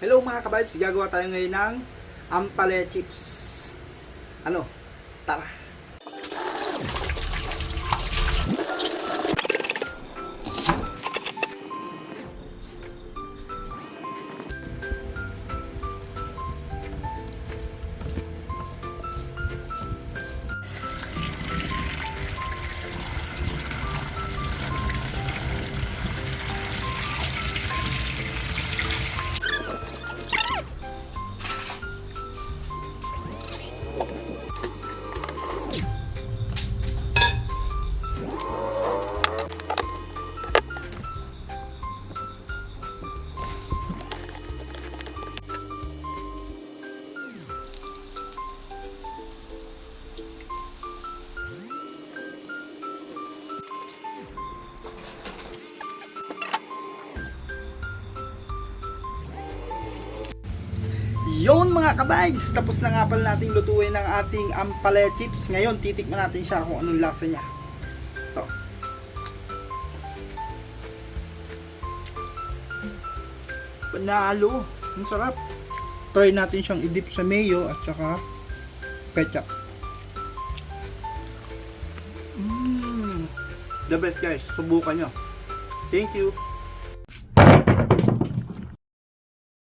Hello mga kabibes, gagawa tayo ngayon ng ampalaya chips. Ano? Tara! Yon mga kabibes, tapos na nga pala nating lutuin ng ating ampalaya chips. Ngayon, titikman natin siya kung anong lasa niya. Ito. Panalo! Ang sarap! Try natin siyang i-dip sa mayo at saka ketchup. The best guys, subukan nyo. Thank you!